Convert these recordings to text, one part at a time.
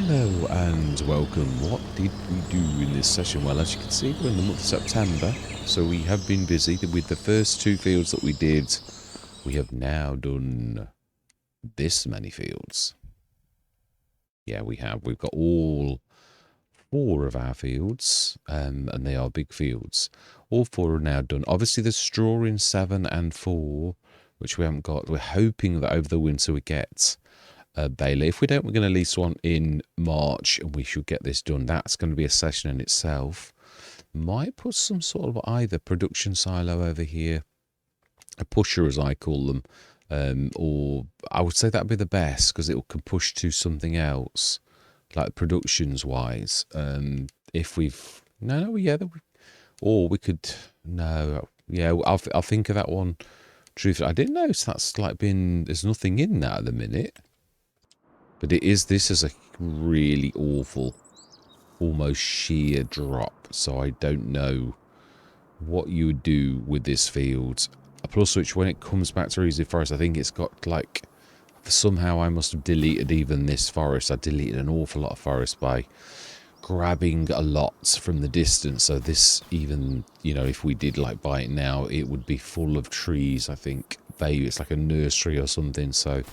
Hello and welcome. What did we do in this session? Well, as you can see, we're in the month of September, so we have been busy. With the first two fields that we did, we have now done this many fields. Yeah, we have. We've got all four of our fields, and they are big fields. All four are now done. Obviously, there's straw in 7 and 4, which we haven't got. We're hoping that over the winter we get Bailey. If we don't, we're going to lease one in March and we should get this done. That's going to be a session in itself. Might put some sort of either production silo over here, a pusher as I call them, or I would say that'd be the best because it can push to something else, like productions wise. If we've or we could I'll think of that one. Truthfully, I didn't notice that's like there's nothing in that at the minute. But this is a really awful, almost sheer drop. So I don't know what you would do with this field. Plus, which when it comes back to Risoux Forest, I think it's got like, somehow I must have deleted even this forest. I deleted an awful lot of forest by grabbing a lot from the distance. So this even, if we did like buy it now, it would be full of trees, I think. Maybe it's like a nursery or something. So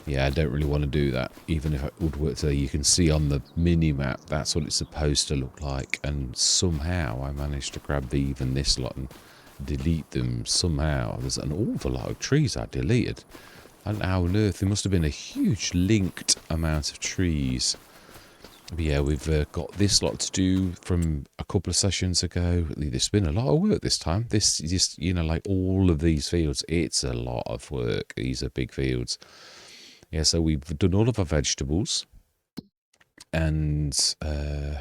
yeah, I don't really want to do that, even if it would work. So you can see on the mini-map, that's what it's supposed to look like. And somehow I managed to grab even this lot and delete them somehow. There's an awful lot of trees I deleted. I don't know how on earth. There must have been a huge linked amount of trees. But yeah, we've got this lot to do from a couple of sessions ago. There's been a lot of work this time. This just, like all of these fields, it's a lot of work. These are big fields. Yeah, so we've done all of our vegetables, and oh,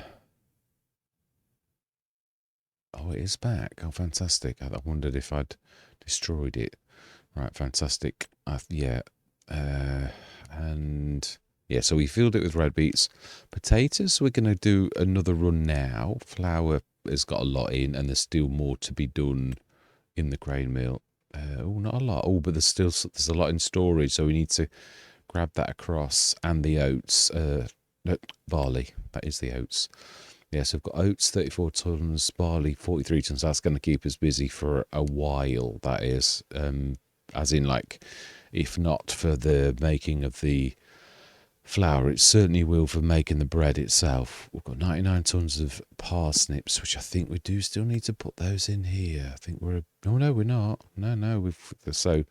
it is back. Oh, fantastic! I wondered if I'd destroyed it. Right, fantastic. And yeah, so we filled it with red beets, potatoes. We're going to do another run now. Flour has got a lot in, and there's still more to be done in the grain mill. Oh, not a lot. Oh, but there's a lot in storage, so we need to grab that across. And the oats, no, barley, that is the oats. Yes, I've got oats 34 tons, barley 43 tons. That's going to keep us busy for a while, that is, as in like, if not for the making of the flour, it certainly will for making the bread itself. We've got 99 tons of parsnips, which I think we do still need to put those in here. I think we're not. So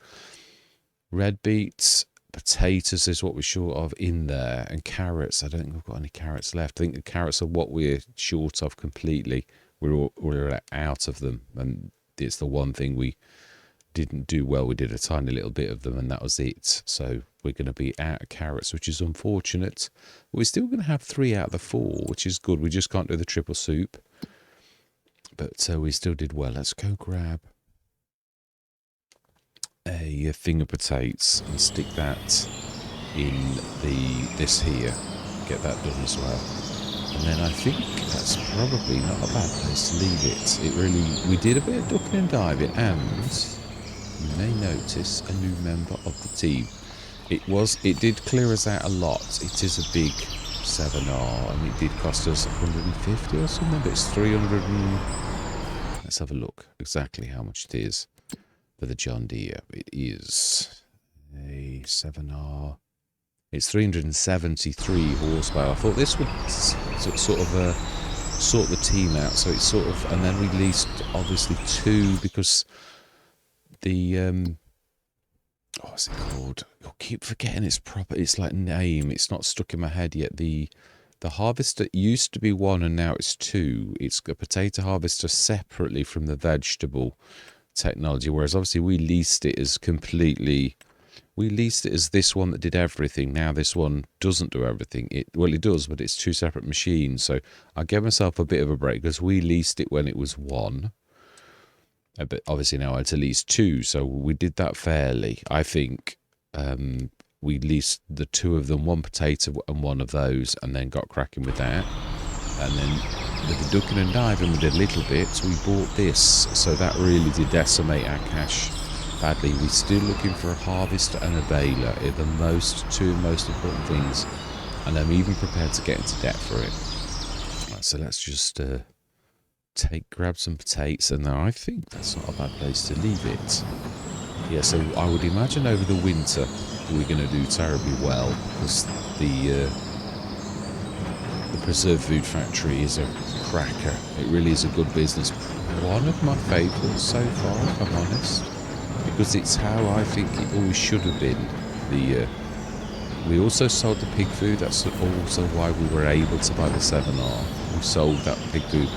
red beets, potatoes is what we're short of in there, and carrots. I don't think we've got any carrots left. I think the carrots are what we're short of completely. We're out of them, and it's the one thing we didn't do well. We did a tiny little bit of them, and that was it. So we're going to be out of carrots, which is unfortunate. We're still going to have 3 out of the 4, which is good. We just can't do the triple soup, but we still did well. Let's go grab a thing of potatoes and stick that in this here. Get that done as well. And then I think that's probably not a bad place to leave it. We did a bit of ducking and diving, and you may notice a new member of the team. It did clear us out a lot. It is a big 7R, and it did cost us 150 or something, but it's 300 and... Let's have a look exactly how much it is for the John Deere. It is a 7R. It's 373 horsepower. I thought this would sort of sort the team out. So it's sort of, and then we leased obviously 2 because the what's it called? I keep forgetting its proper. It's like name. It's not stuck in my head yet. The harvester used to be 1 and now it's 2. It's a potato harvester separately from the vegetable technology, whereas obviously we leased it as this one that did everything. Now this one doesn't do everything. It does, but it's 2 separate machines. So I gave myself a bit of a break because we leased it when it was 1, but obviously now it's at least 2. So we did that fairly, I think. We leased the 2 of them, 1 potato and 1 of those, and then got cracking with that. And then with the ducking and diving we did a little bit. We bought this, so that really did decimate our cash badly. We're still looking for a harvester and a baler. They're the 2 most important things and I'm even prepared to get into debt for it. Right, so let's just grab some potatoes, and I think that's not a bad place to leave it. Yeah, so I would imagine over the winter we're going to do terribly well, because the preserved food factory is a cracker. It really is a good business. One of my favourites so far, if I'm honest, because it's how I think it always should have been. We also sold the pig food. That's also why we were able to buy the 7R. We sold that pig food.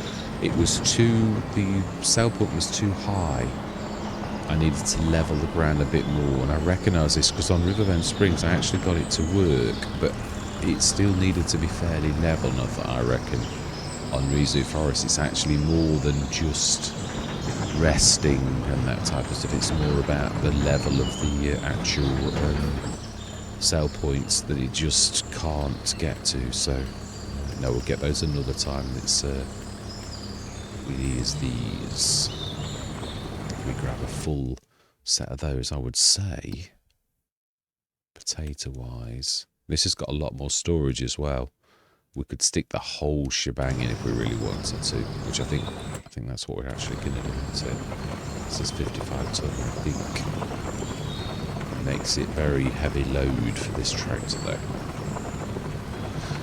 It was the sell point was too high. I needed to level the ground a bit more, and I recognise this because on Riverbend Springs I actually got it to work, but it still needed to be fairly level enough. I reckon on Risoux Forest it's actually more than just resting and that type of stuff. It's more about the level of the actual sell points that it just can't get to. So no, we'll get those another time. It's these. We grab a full set of those, I would say, potato wise. This has got a lot more storage as well. We could stick the whole shebang in if we really wanted to, which I think that's what we're actually going to do. So this is 55 ton, I think. Makes it very heavy load for this tractor though.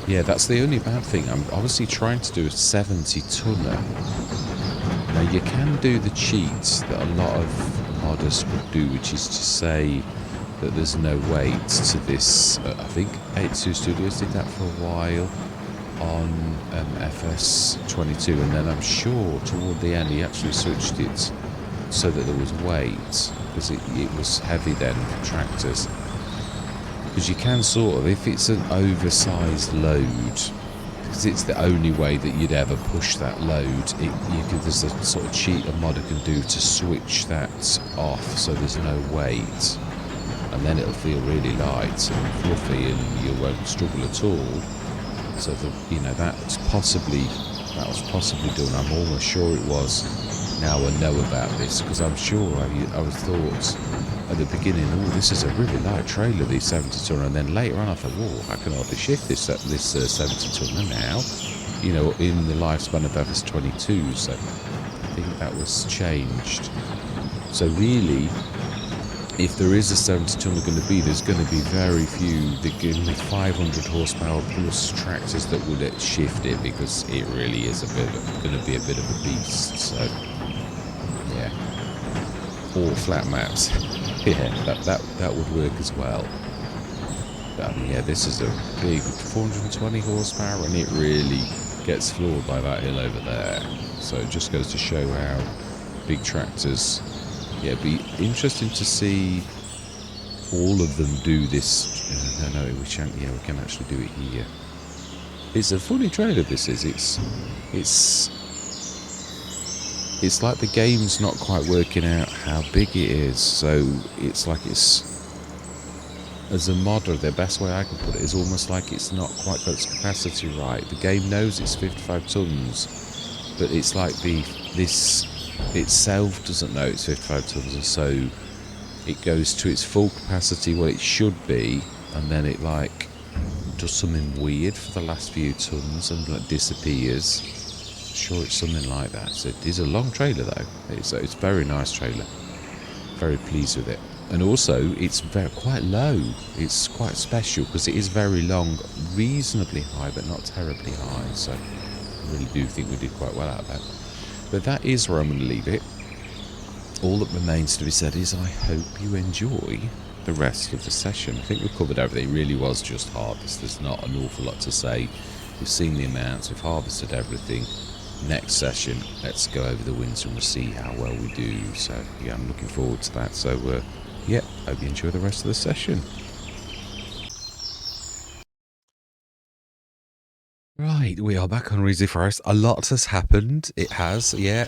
Yeah, that's the only bad thing. I'm obviously trying to do a 70 tonner. Now you can do the cheats that a lot of modders would do, which is to say that there's no weight to this. I think 82 Studios did that for a while on FS25, and then I'm sure toward the end he actually switched it so that there was weight, because it was heavy then for tractors. Because you can sort of, if it's an oversized load, because it's the only way that you'd ever push that load, there's a sort of cheat a modder can do to switch that off so there's no weight, and then it'll feel really light and fluffy and you won't struggle at all. So that was possibly done. I'm almost sure it was. Now I know about this, because I'm sure I was thought at the beginning, oh, this is a really light trailer, these 70 tonner, and then later on I thought, whoa, I can hardly shift this 70 tonner now, in the lifespan of FS22. So I think that was changed. So really, if there is a 70 tonner going to be, there's going to be very few with 500 horsepower plus tractors that would shift it, because it really is going to be a bit of a beast. So yeah, or flat maps. Yeah, that would work as well. But I mean, yeah, this is a big 420 horsepower, and it really gets floored by that hill over there. So it just goes to show how big tractors. Yeah, it'd be interesting to see all of them do this. No, we can't. Yeah, we can actually do it here. It's a funny trailer. This is. It's like the game's not quite working out how big it is. So it's like as a modder, the best way I can put it is almost like it's not quite got its capacity right. The game knows it's 55 tons, but it's like this itself doesn't know it's 55 tons, and so it goes to its full capacity, what it should be, and then it like does something weird for the last few tons and like disappears. Sure, it's something like that. So it is a long trailer though. It's a very nice trailer. Very pleased with it. And also it's quite low. It's quite special because it is very long, reasonably high, but not terribly high. So I really do think we did quite well out of that. But that is where I'm going to leave it. All that remains to be said is I hope you enjoy the rest of the session. I think we've covered everything. It really was just harvest. There's not an awful lot to say. We've seen the amounts. We've harvested everything. Next session, let's go over the winter and we'll see how well we do. So yeah, I'm looking forward to that. So yeah, hope you enjoy the rest of the session. Right, we are back on Risoux Forest. A lot has happened. It has, yeah.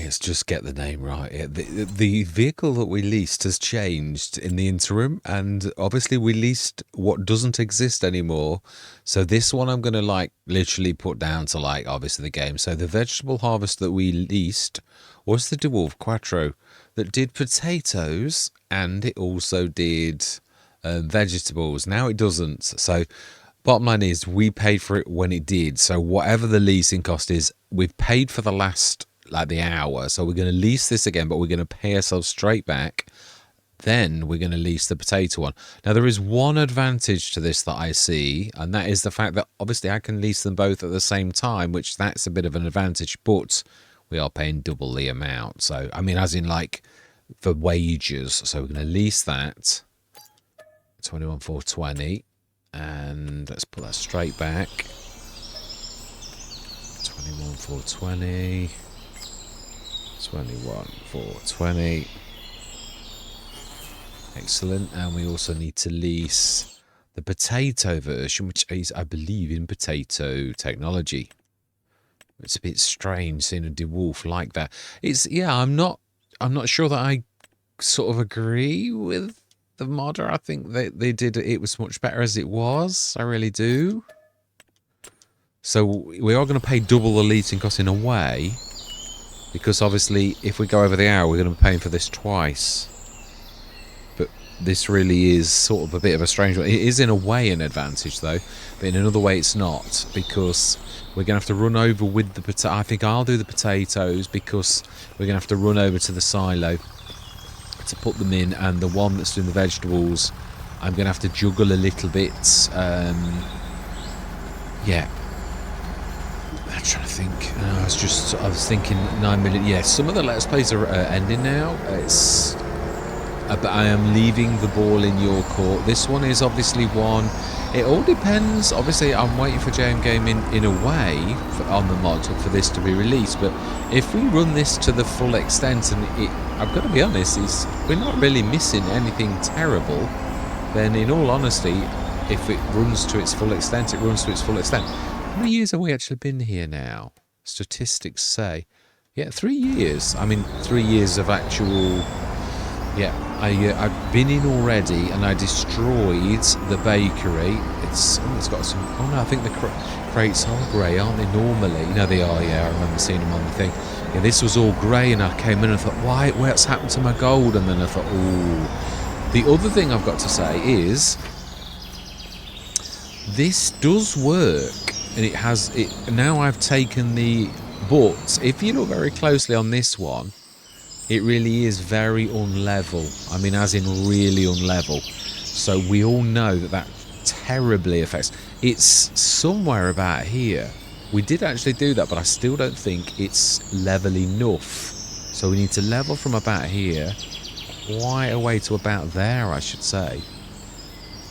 Let's just get the name right. The vehicle that we leased has changed in the interim, and obviously we leased what doesn't exist anymore. So this one I'm going to like literally put down to like obviously the game. So the vegetable harvest that we leased was the DeWolf Quattro that did potatoes, and it also did vegetables. Now it doesn't. So bottom line is we paid for it when it did. So whatever the leasing cost is, we've paid for the last, like the hour. So we're going to lease this again, but we're going to pay ourselves straight back. Then we're going to lease the potato one. Now there is one advantage to this that I see, and that is the fact that obviously I can lease them both at the same time, which that's a bit of an advantage, but we are paying double the amount. So, I mean, as in like for wages. So we're going to lease that. 21,420, and let's put that straight back. 21,420, 21,420. Excellent. And we also need to lease the potato version, which is, I believe, in potato technology. It's a bit strange seeing a DeWolf like that. It's, yeah, I'm not sure that I sort of agree with the modder. I think they did it was much better as it was. I really do. So we are going to pay double the leasing cost in a way, because obviously if we go over the hour, we're going to be paying for this twice. But this really is sort of a bit of a strange one. It is in a way an advantage though, but in another way it's not, because we're going to have to run over with the potato. I think I'll do the potatoes because we're going to have to run over to the silo to put them in, and the one that's doing the vegetables, I'm going to have to juggle a little bit. Yeah. I'm trying to think. I was thinking 9 minutes. Yes, some of the Let's Plays are ending now. It's... but I am leaving the ball in your court. This one is obviously one. It all depends. Obviously, I'm waiting for JMGaming in a way on the mod for this to be released. But if we run this to the full extent, and I've got to be honest, we're not really missing anything terrible. Then, in all honesty, if it runs to its full extent, it runs to its full extent. How many years have we actually been here now? Statistics say, yeah, 3 years. I mean, 3 years of actual. Yeah, I've been in already, and I destroyed the bakery. It's got some. Oh no, I think the crates are grey, aren't they? Normally, no, they are. Yeah, I remember seeing them on the thing. Yeah, this was all grey, and I came in and I thought, why? What's happened to my gold? And then I thought, oh. The other thing I've got to say is, this does work, and it has it. Now I've taken the. But if you look very closely on this one, it really is very unlevel. I mean, as in really unlevel. So we all know that terribly affects. It's somewhere about here. We did actually do that, but I still don't think it's level enough. So we need to level from about here, quite a way to about there, I should say.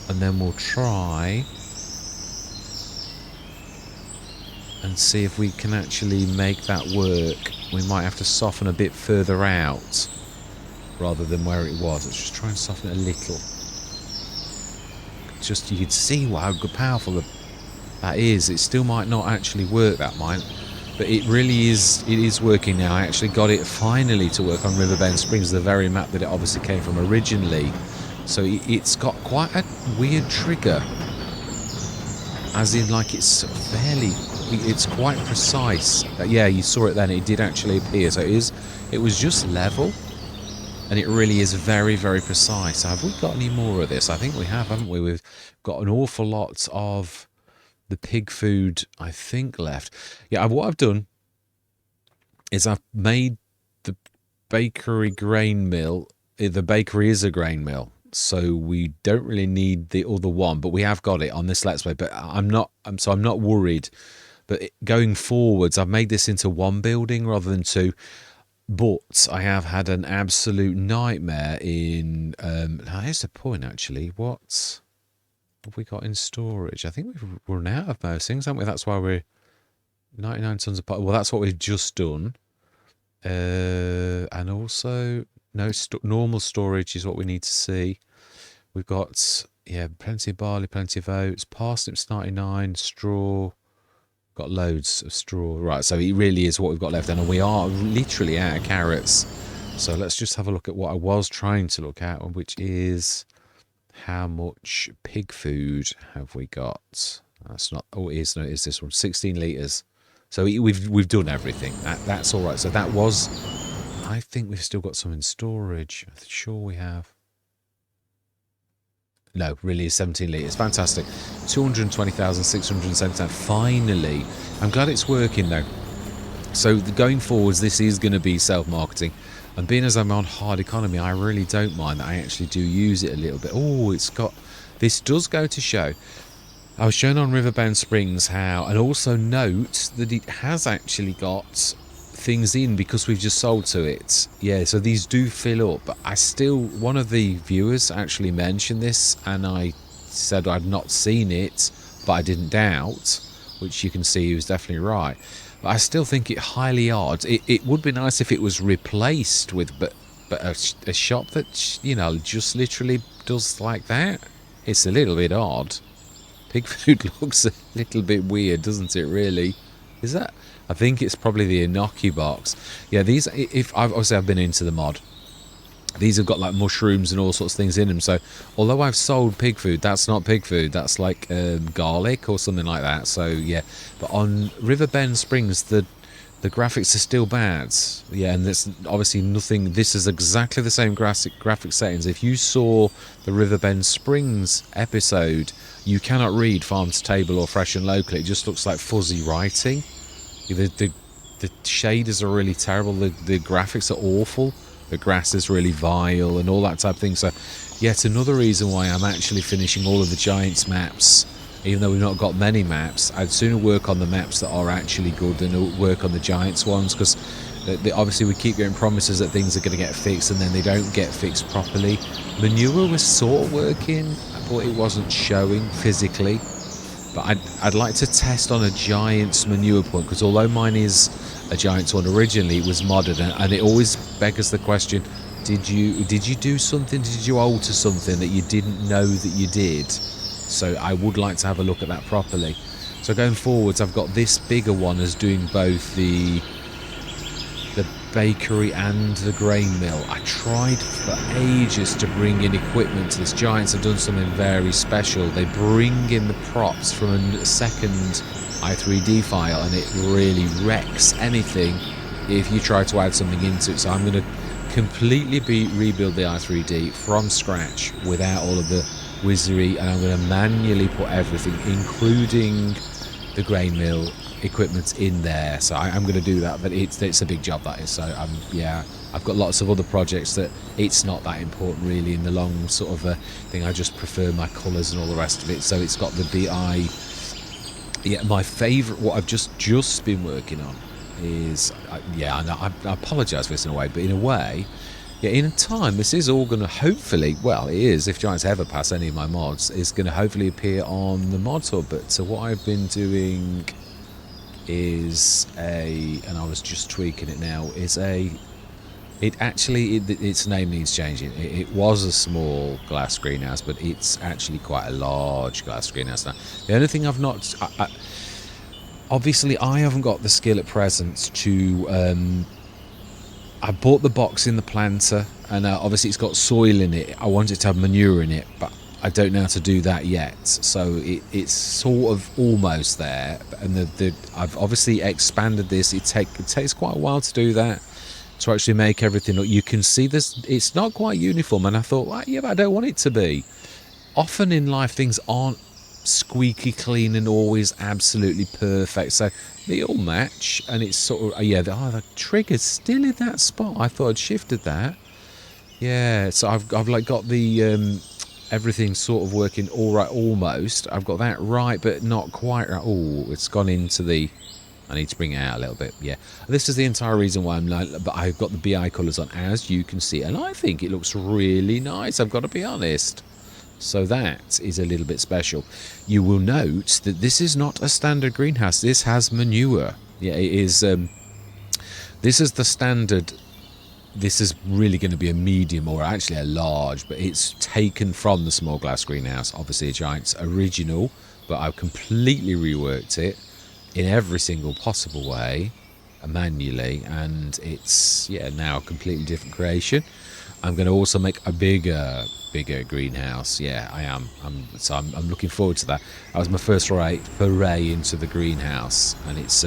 And then we'll try and see if we can actually make that work. We might have to soften a bit further out rather than where it was. Let's just try and soften it a little. Just you can see how good, powerful that is. It still might not actually work, that might, but it really is. It is working now. I actually got it finally to work on Riverbend Springs, the very map that it obviously came from originally. So it's got quite a weird trigger, as in like it's fairly. It's quite precise. Yeah, you saw it then. It did actually appear. So it was just level, and it really is very, very precise. So have we got any more of this? I think we have, haven't we? We've got an awful lot of the pig food, I think, left. Yeah, what I've done is I've made the bakery grain mill. The bakery is a grain mill, so we don't really need the other one, but we have got it on this Let's Play. But I'm not worried. But going forwards, I've made this into one building rather than two. But I have had an absolute nightmare in... here's the point, actually. What have we got in storage? I think we've run out of most things, haven't we? That's why we're 99 tons of... Well, that's what we've just done. And also, no normal storage is what we need to see. We've got, yeah, plenty of barley, plenty of oats. Parsnips 99, straw... Got loads of straw. Right, so it really is what we've got left, and we are literally out of carrots. So let's just have a look at what I was trying to look at, which is how much pig food have we got? That's not. Oh, it is. No, it is this one. 16 litres. So we've done everything. That's all right. So that was. I think we've still got some in storage. I'm sure we have. No, really is 17 litres. Fantastic. 220,679. Finally. I'm glad it's working though. So going forwards, this is going to be self-marketing. And being as I'm on hard economy, I really don't mind that I actually do use it a little bit. Oh, it's got... This does go to show. I was shown on Riverbend Springs how... And also note that it has actually got things in because we've just sold to it. Yeah, so these do fill up. But I still... One of the viewers actually mentioned this, and I said I'd not seen it, but I didn't doubt, which you can see he was definitely right. But I still think it highly odd. It would be nice if it was replaced with but a shop that, you know, just literally does like that. It's a little bit odd. Pig food looks a little bit weird, doesn't it, really? Is that... I think it's probably the enoki box. Yeah, these... Obviously I've been into the mod. These have got like mushrooms and all sorts of things in them. So although I've sold pig food, that's not pig food. That's like garlic or something like that. So yeah, but on Riverbend Springs, the graphics are still bad. Yeah, and there's obviously nothing. This is exactly the same graphic settings. If you saw the Riverbend Springs episode, you cannot read farm to table or fresh and local. It just looks like fuzzy writing. The shaders are really terrible. The graphics are awful. The grass is really vile and all that type of thing. So yet another reason why I'm actually finishing all of the Giants maps, even though we've not got many maps. I'd sooner work on the maps that are actually good than work on the Giants ones, because obviously we keep getting promises that things are going to get fixed and then they don't get fixed properly. Manure was sort of working, but it wasn't showing physically. But I'd like to test on a Giants manure point, because although mine is a Giants one originally, it was modded, and it always beggars the question: did you do something? Did you alter something that you didn't know that you did? So I would like to have a look at that properly. So going forwards, I've got this bigger one as doing both the bakery and the grain mill. I tried for ages to bring in equipment to this. Giants have done something very special. They bring in the props from a second i3D file, and it really wrecks anything if you try to add something into it. So I'm going to completely rebuild the i3D from scratch without all of the wizardry, and I'm going to manually put everything, including the grain mill equipment, in there. So I'm going to do that, but it's a big job, that is. So yeah, I've got lots of other projects that it's not that important really in the long sort of thing. I just prefer my colours and all the rest of it. So it's got the BI. Yeah, my favourite, what I've just been working on is, yeah, I apologise for this in a way, but in a way, yeah, in time, this is all going to hopefully, well, it is, if Giants ever pass any of my mods, it's going to hopefully appear on the mod hub. But so what I've been doing is and I was just tweaking it now, is its name needs changing. It was a small glass greenhouse, but it's actually quite a large glass greenhouse now. The only thing I've not... obviously, I haven't got the skill at present to... I bought the box in the planter, and obviously it's got soil in it. I want it to have manure in it, but I don't know how to do that yet. So it's sort of almost there. And I've obviously expanded this. It takes quite a while to do that, to actually make everything up. You can see this, it's not quite uniform, and I thought, well, yeah, but I don't want it to be. Often in life, things aren't squeaky clean and always absolutely perfect, so they all match, and it's sort of, yeah, the trigger's still in that spot. I thought I'd shifted that. Yeah, so I've like got the everything sort of working all right, almost. I've got that right, but not quite right. Oh, it's gone into the... I need to bring it out a little bit. Yeah, this is the entire reason why I'm like, but I've got the BI colours on, as you can see, and I think it looks really nice, I've got to be honest. So that is a little bit special. You will note that this is not a standard greenhouse. This has manure. Yeah, it is. This is the standard. This is really going to be a medium, or actually a large, but it's taken from the small glass greenhouse. Obviously a Giants original, but I've completely reworked it in every single possible way, manually, and it's, yeah, now a completely different creation. I'm going to also make a bigger greenhouse. Yeah, I am. So I'm looking forward to that. That was my first foray into the greenhouse, and it's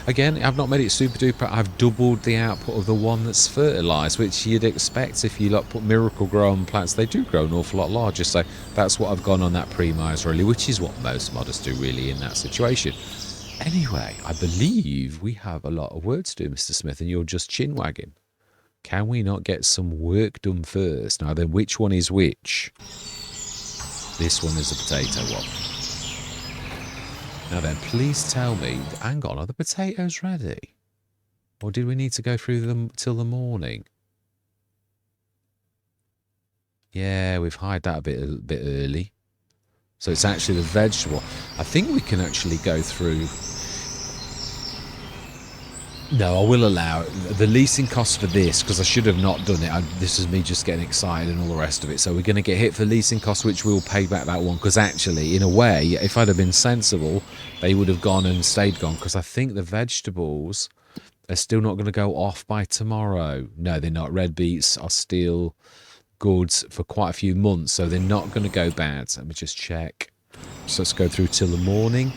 again, I've not made it super duper. I've doubled the output of the one that's fertilised, which you'd expect if you put miracle grow on plants. They do grow an awful lot larger. So that's what I've gone on that premise really, which is what most modders do really in that situation. Anyway, I believe we have a lot of work to do, Mr. Smith, and you're just chin wagging. Can we not get some work done first? Now then, which one is which? This one is a potato one. Now then, please tell me, hang on, are the potatoes ready? Or did we need to go through them till the morning? Yeah, we've hired that a bit early. So it's actually the vegetable. I think we can actually go through... No, I will allow the leasing cost for this, because I should have not done it. This is me just getting excited and all the rest of it. So we're going to get hit for leasing costs, which we'll pay back that one. Because actually, in a way, if I'd have been sensible, they would have gone and stayed gone. Because I think the vegetables are still not going to go off by tomorrow. No, they're not. Red beets are still good for quite a few months. So they're not going to go bad. Let me just check. So let's go through till the morning.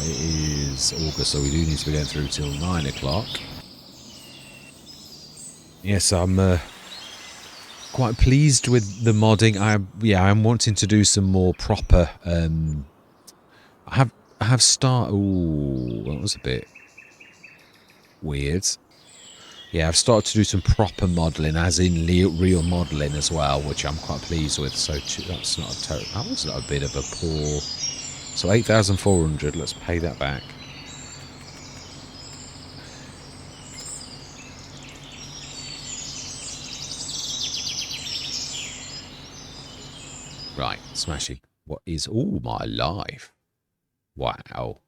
It is August, so we do need to be going through till 9 o'clock. Yes, I'm quite pleased with the modding. I'm wanting to do some more proper. I have started. Ooh, that was a bit weird. Yeah, I've started to do some proper modelling, as in real modelling as well, which I'm quite pleased with. So that's not a total. That was not a bit of a poor. So 8,400, let's pay that back. Right, smashing. What is all my life? Wow.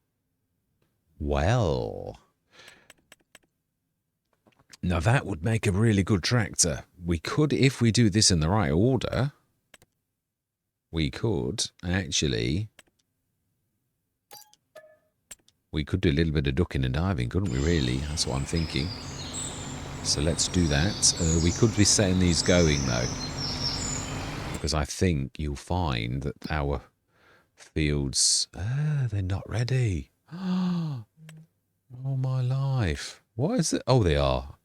Well. Now that would make a really good tractor. We could, if we do this in the right order, we could actually... We could do a little bit of ducking and diving, couldn't we, really? That's what I'm thinking. So let's do that. We could be setting these going, though. Because I think you'll find that our fields... they're not ready. Oh, my life. What is it? Oh, they are.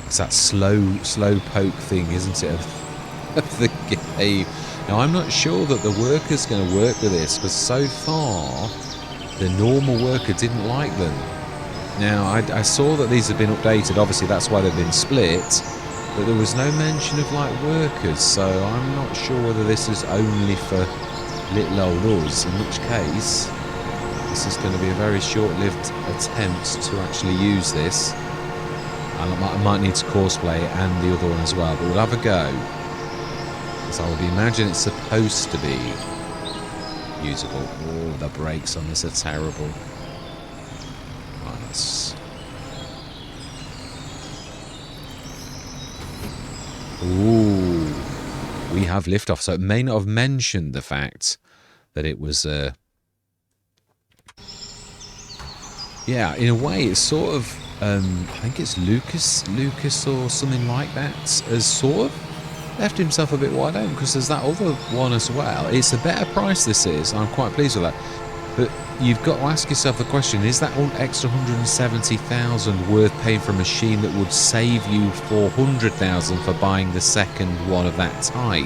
It's that slow poke thing, isn't it, of the game. Now, I'm not sure that the worker's going to work with this, because so far... The normal worker didn't like them. Now, I saw that these have been updated. Obviously, that's why they've been split. But there was no mention of, workers. So I'm not sure whether this is only for little old us. In which case, this is going to be a very short-lived attempt to actually use this. I might need to courseplay it and the other one as well. But we'll have a go. Because I would imagine it's supposed to be usable. Oh, the brakes on this are terrible. Nice. Ooh, we have liftoff. So it may not have mentioned the fact that it was. Yeah, in a way, it's sort of. I think it's Lucas or something like that, has sort of left himself a bit wide open, because there's that other one as well. It's a better price, this is. I'm quite pleased with that. But you've got to ask yourself the question, is that extra 170,000 worth paying for a machine that would save you 400,000 for buying the second one of that type?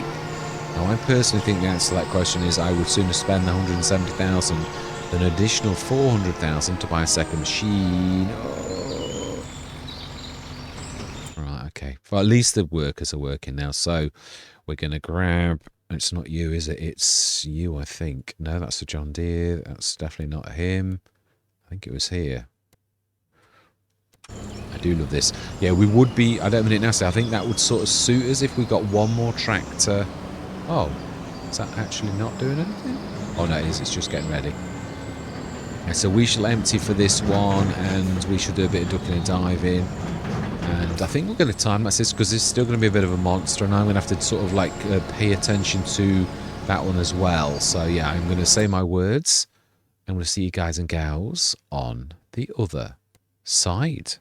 Now, I personally think the answer to that question is I would sooner spend the 170,000 than an additional 400,000 to buy a second machine. Okay, well, at least the workers are working now, so we're going to grab... It's not you, is it? It's you, I think. No, that's a John Deere. That's definitely not him. I think it was here. I do love this. Yeah, we would be... I don't mean it nasty. I think that would sort of suit us if we got one more tractor. Oh, is that actually not doing anything? Oh, no, it is. It's just getting ready. Yeah, so we shall empty for this one, and we shall do a bit of ducking and diving. And I think we're going to time this because it's still going to be a bit of a monster, and I'm going to have to sort of pay attention to that one as well. So yeah, I'm going to say my words, and we'll see you guys and gals on the other side.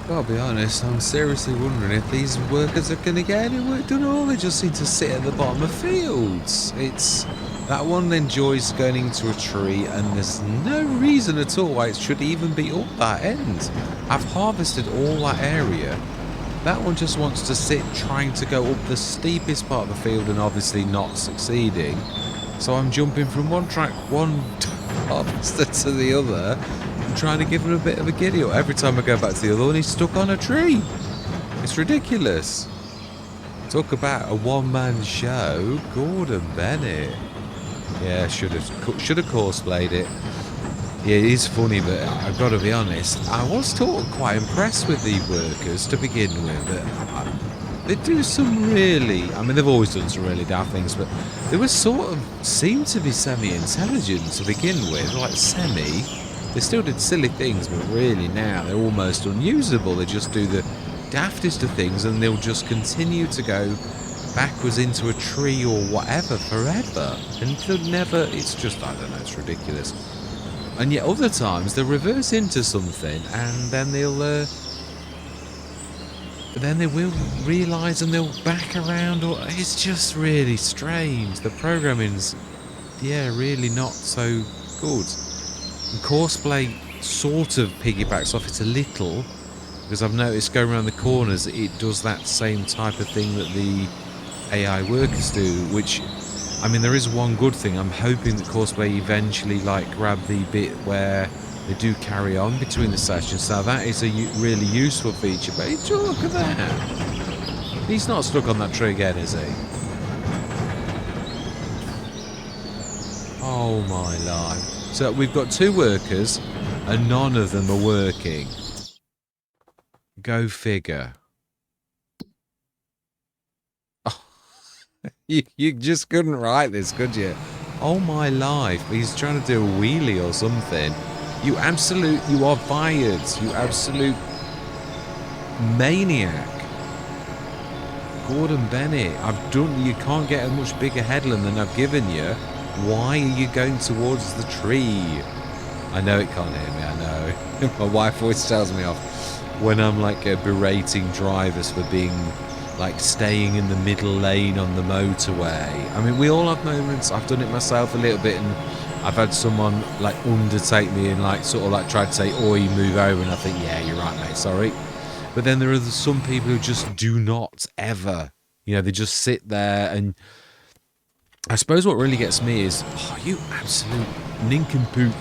Gotta be honest, I'm seriously wondering if these workers are going to get any work done, or they just seem to sit at the bottom of fields. It's that one enjoys going into a tree, and there's no reason at all why it should even be up that end. I've harvested all that area. That one just wants to sit trying to go up the steepest part of the field and obviously not succeeding. So I'm jumping from one harvester to the other, trying to give him a bit of a giddy up. Every time I go back to the other one, he's stuck on a tree. It's ridiculous. Talk about a one-man show. Gordon Bennett. Yeah, should have cosplayed it. Yeah, it is funny, but I've got to be honest, I was quite impressed with the workers to begin with. They do some really, I mean, they've always done some really daft things, but they were seemed to be semi-intelligent to begin with, like semi. They still did silly things, but really now they're almost unusable. They just do the daftest of things, and they'll just continue to go backwards into a tree or whatever forever. And they'll never, it's just, I don't know, it's ridiculous. And yet other times they'll reverse into something, and then they will realise and they'll back around, or it's just really strange. The programming's, yeah, really not so good. And Courseplay sort of piggybacks off it a little, because I've noticed going around the corners it does that same type of thing that the AI workers do, which, I mean, there is one good thing. I'm hoping that Courseplay eventually grab the bit where they do carry on between the sessions. Now that is a really useful feature, but look at that. He's not stuck on that tree again, is he? Oh my life. So we've got two workers, and none of them are working. Go figure. Oh, you just couldn't write this, could you? Oh my life. He's trying to do a wheelie or something. You are fired. You absolute maniac. Gordon Bennett, you can't get a much bigger headland than I've given you. Why are you going towards the tree? I know it can't hear me, I know. My wife always tells me off when I'm berating drivers for being staying in the middle lane on the motorway. I mean, we all have moments. I've done it myself a little bit, and I've had someone undertake me and try to say, oi, move over, and I think, yeah, you're right, mate, sorry. But then there are some people who just do not ever, they just sit there. And I suppose what really gets me is, you absolute nincompoop,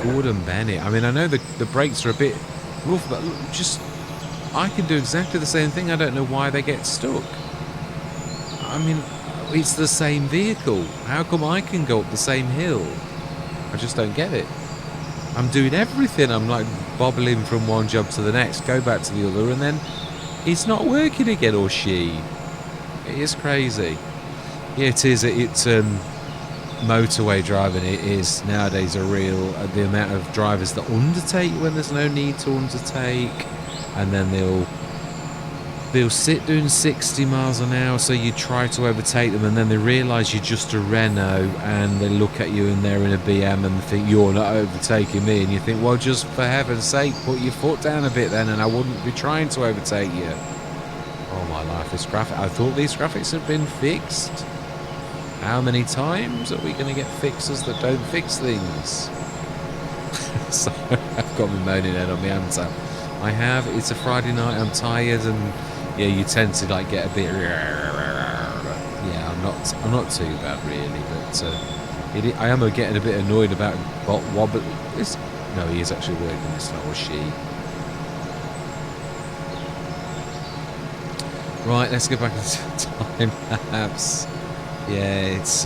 Gordon Bennett. I mean, I know the brakes are a bit rough, but I can do exactly the same thing. I don't know why they get stuck. I mean, it's the same vehicle. How come I can go up the same hill? I just don't get it. I'm doing everything. I'm bobbling from one job to the next, go back to the other, and then it's not working again, or she. It is crazy. Yeah, it is. It's motorway driving. It is nowadays a real. The amount of drivers that undertake when there's no need to undertake, and then they'll sit doing 60 miles an hour, so you try to overtake them, and then they realise you're just a Renault, and they look at you and they're in a BM and think you're not overtaking me, and you think, well, just for heaven's sake, put your foot down a bit then, and I wouldn't be trying to overtake you. Oh my life, this graphic. I thought these graphics had been fixed. How many times are we going to get fixers that don't fix things? So I've got my moaning head on my hands up. I have. It's a Friday night. I'm tired, and yeah, you tend to get a bit. Yeah, I'm not too bad really, but I am getting a bit annoyed about Wobbit. No, he is actually working. It's not a she. Right, let's go back into time lapse. Yeah, it's.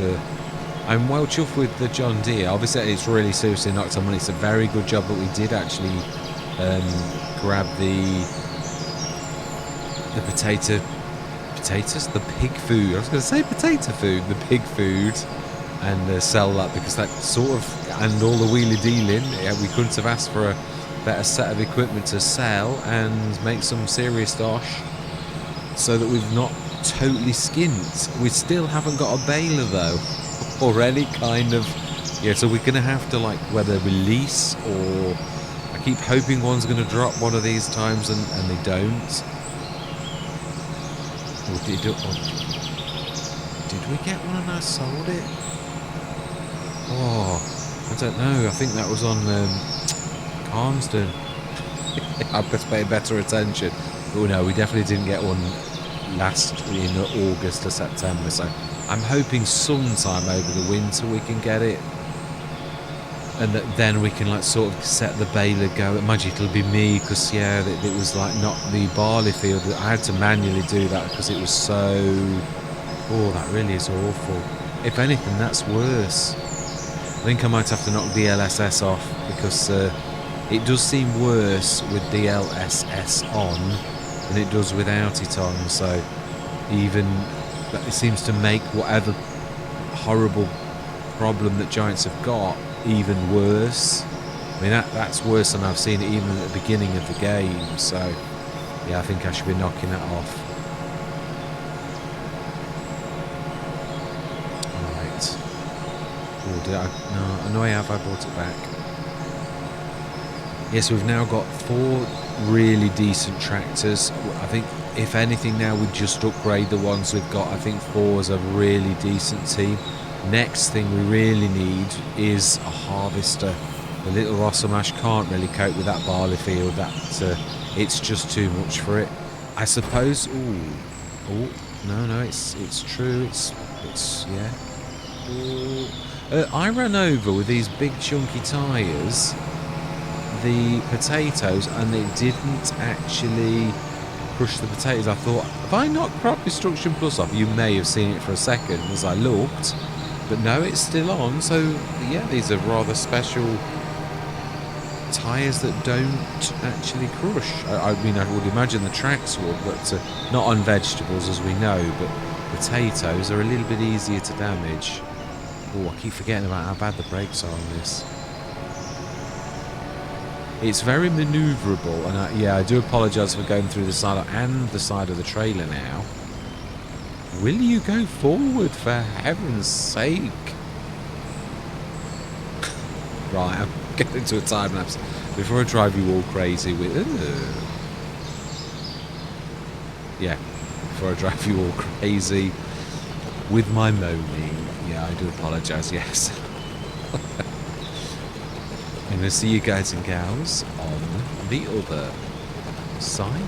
I'm well chuffed with the John Deere. Obviously, it's really seriously knocked on money. It's a very good job that we did actually grab the potatoes, the pig food. I was going to say potato food, the pig food, and sell that, because that sort of, and all the wheelie dealing. Yeah, we couldn't have asked for a better set of equipment to sell and make some serious dosh, so that we've not totally skint. We still haven't got a baler though, or any kind of. Yeah, so we're going to have to whether release, or I keep hoping one's going to drop one of these times and they don't. Or did we get one and I sold it? Oh, I don't know. I think that was on Calmsden. I best pay better attention. Oh no, we definitely didn't get one last in August or September. So I'm hoping sometime over the winter we can get it. And then we can like sort of set the baler go. Imagine it'll be me because yeah, it was like not the barley field. I had to manually do that because it was so. Oh, that really is awful. If anything, that's worse. I think I might have to knock DLSS off because it does seem worse with DLSS on than it does without it on. So even it seems to make whatever horrible problem that Giants have got even worse. I mean that's worse than I've seen it even at the beginning of the game. So yeah, I think I should be knocking that off. Alright. Oh, did I? No, I know I have. I brought it back. Yes, we've now got 4 really decent tractors. I think if anything now we just upgrade the ones we've got. I think 4 is a really decent team. Next thing we really need is a harvester. The little Rosamash can't really cope with that barley field. It's just too much for it. I suppose. Oh no, it's true. It's yeah. I ran over with these big chunky tyres the potatoes, and it didn't actually crush the potatoes. I thought, have I not crop Destruction Plus off? You may have seen it for a second as I looked. But no, it's still on. So yeah, these are rather special tyres that don't actually crush. I mean, I would imagine the tracks would, but not on vegetables as we know. But potatoes are a little bit easier to damage. Oh, I keep forgetting about how bad the brakes are on this. It's very manoeuvrable, and I do apologise for going through the side and the side of the trailer now. Will you go forward, for heaven's sake? Right, I'm getting into a time lapse before I drive you all crazy with. Yeah, before I drive you all crazy with my moaning. Yeah, I do apologise. Yes. I'm going to see you guys and gals on the other side.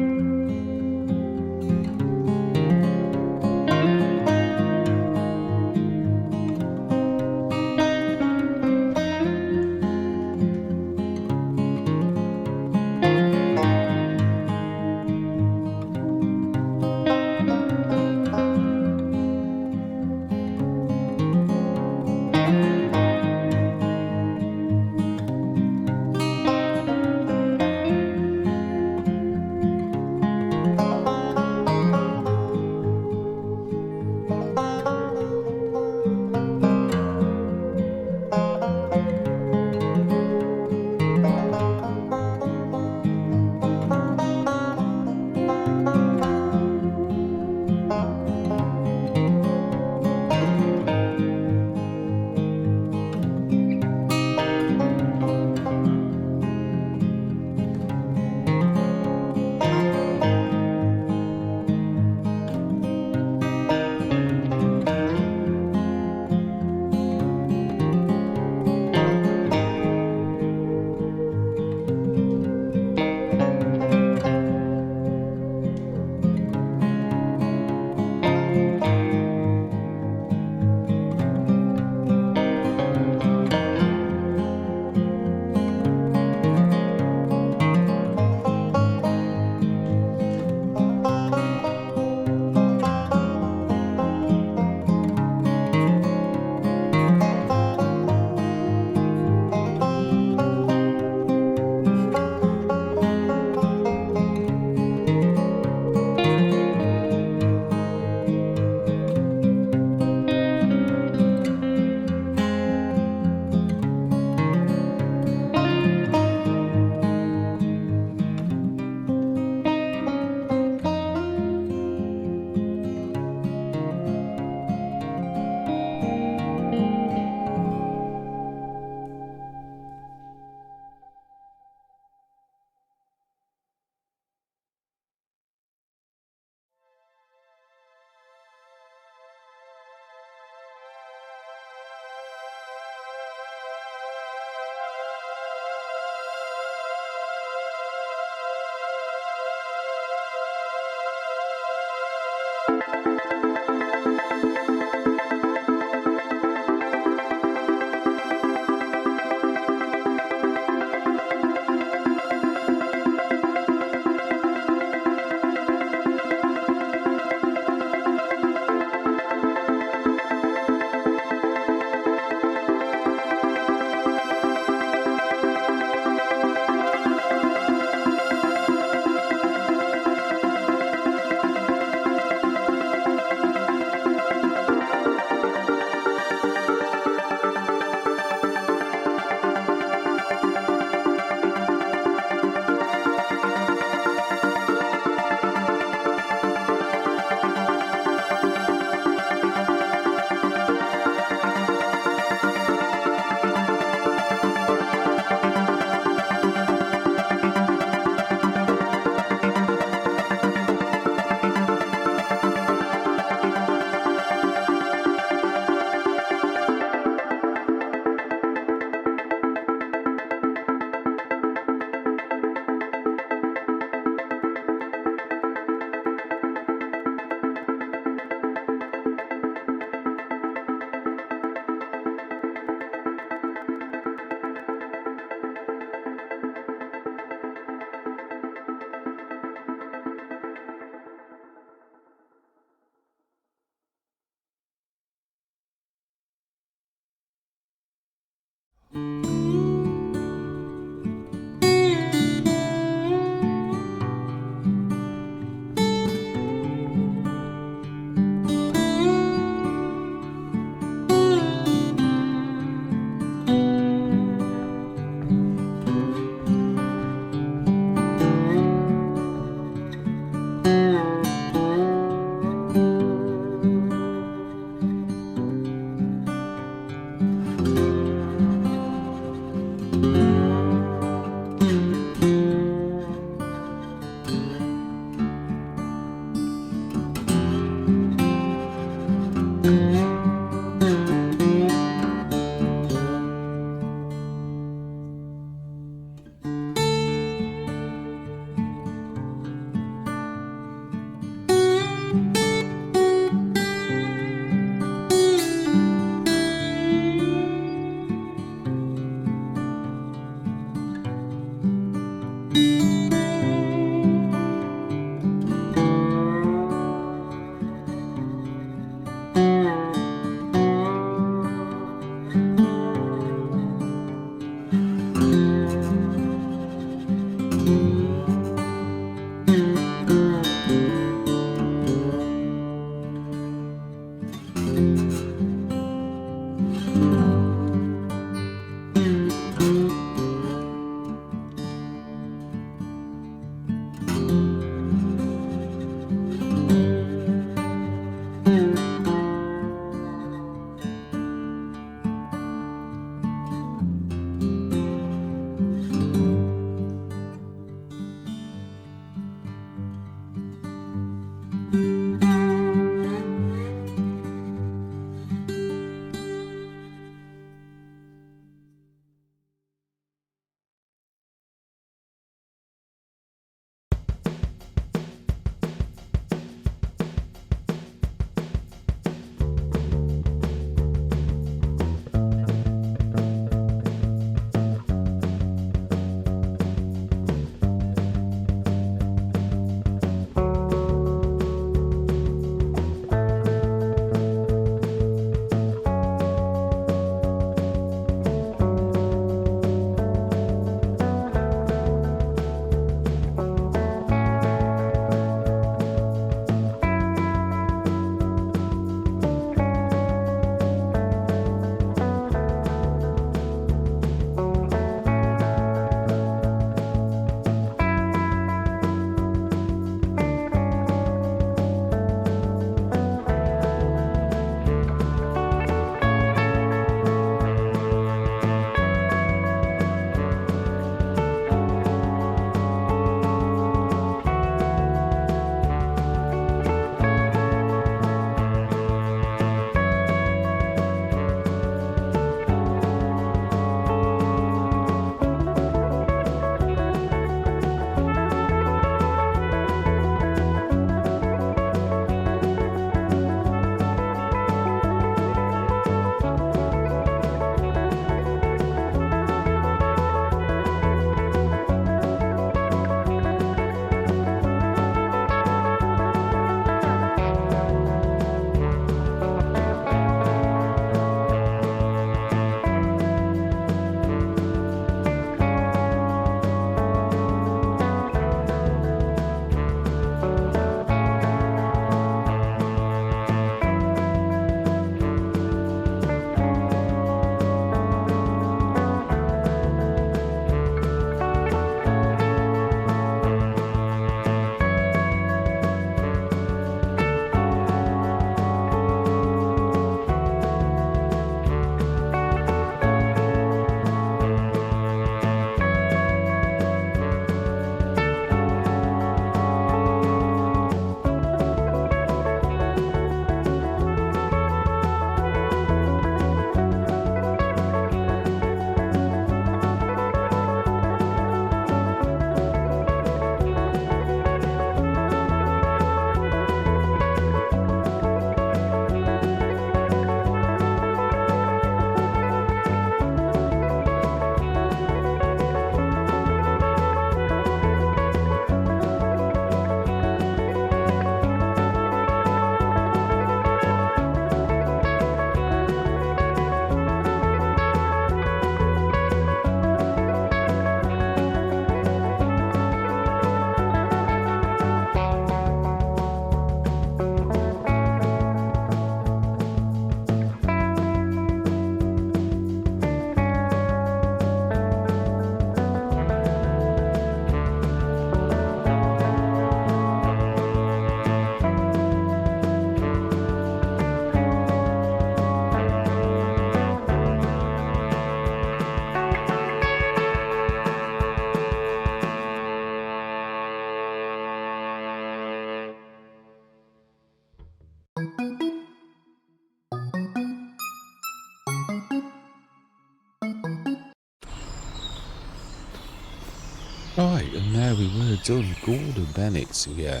Right, and there we were done. Gordon Bennett. So yeah,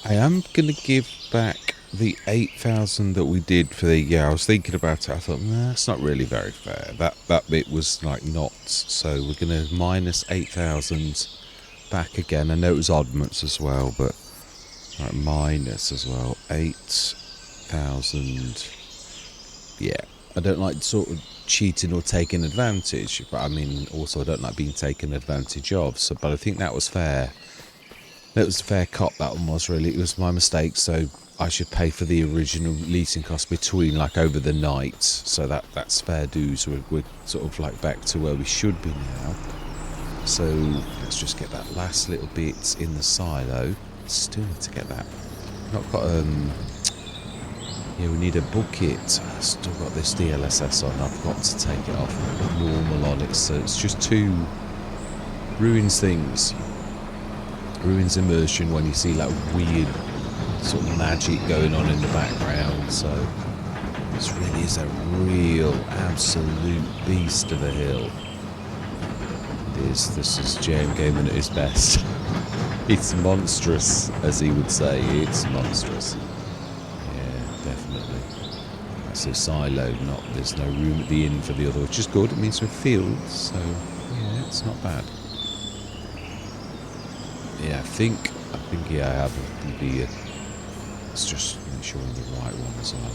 I am going to give back the 8,000 that we did for the, yeah, I was thinking about it. I thought, nah, that's not really very fair. That bit was like not. So we're going to minus 8,000 back again. I know it was oddments as well, but like minus as well. 8,000. Yeah, I don't like sort of cheating or taking advantage, but I mean, also I don't like being taken advantage of. So, but I think that was fair. That was a fair cop, that one was really. It was my mistake, so I should pay for the original leasing cost between, like, over the night. So that's fair dues. We're sort of, like, back to where we should be now. So let's just get that last little bit in the silo. Still need to get that. Not got, yeah, we need a bucket. Still got this DLSS on. I've got to take it off and put normal on it. So it's just two ruins things. Ruins immersion when you see like weird sort of magic going on in the background. So this really is a real absolute beast of a hill. This is JMGaming at its best. It's monstrous, as he would say. It's monstrous. Yeah, definitely. That's a silo, not there's no room at the inn for the other, which is good. It means we're fields, so yeah, it's not bad. Yeah, I think yeah, I have the. Let's just make sure we're on the right one as well.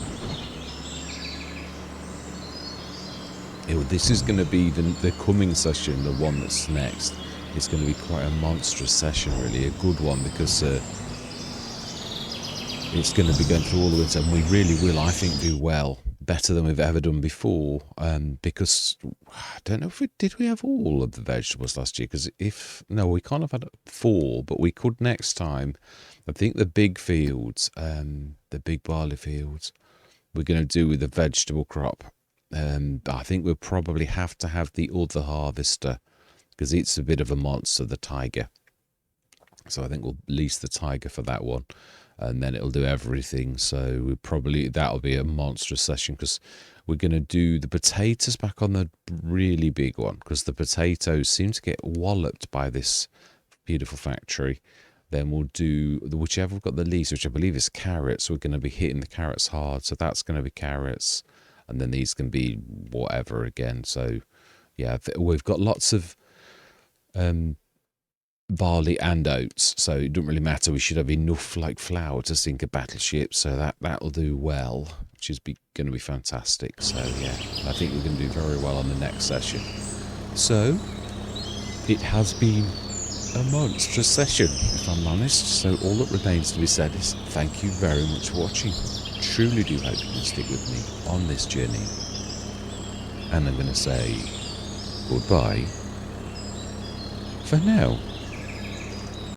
This is going to be the coming session, the one that's next. It's going to be quite a monstrous session, really, a good one, because it's going to be going through all the winter, and we really will, I think, do well, better than we've ever done before. Because I don't know if we have all of the vegetables last year. Because no, we can't have had 4, but we could next time. I think the big fields, the big barley fields, we're going to do with the vegetable crop. I think we'll probably have to have the other harvester, because it's a bit of a monster, the tiger. So I think we'll lease the tiger for that one, and then it'll do everything. So that'll be a monstrous session, because we're going to do the potatoes back on the really big one, because the potatoes seem to get walloped by this beautiful factory. Then we'll do whichever we've got the least, which I believe is carrots. We're going to be hitting the carrots hard, so that's going to be carrots, and then these can be whatever again. So yeah, we've got lots of barley and oats, so it doesn't really matter. We should have enough like flour to sink a battleship, so that'll do well, which is going to be fantastic. So yeah, I think we're going to do very well on the next session. So it has been a monstrous session, if I'm honest. So all that remains to be said is thank you very much for watching. Truly do hope you can stick with me on this journey, and I'm going to say goodbye for now.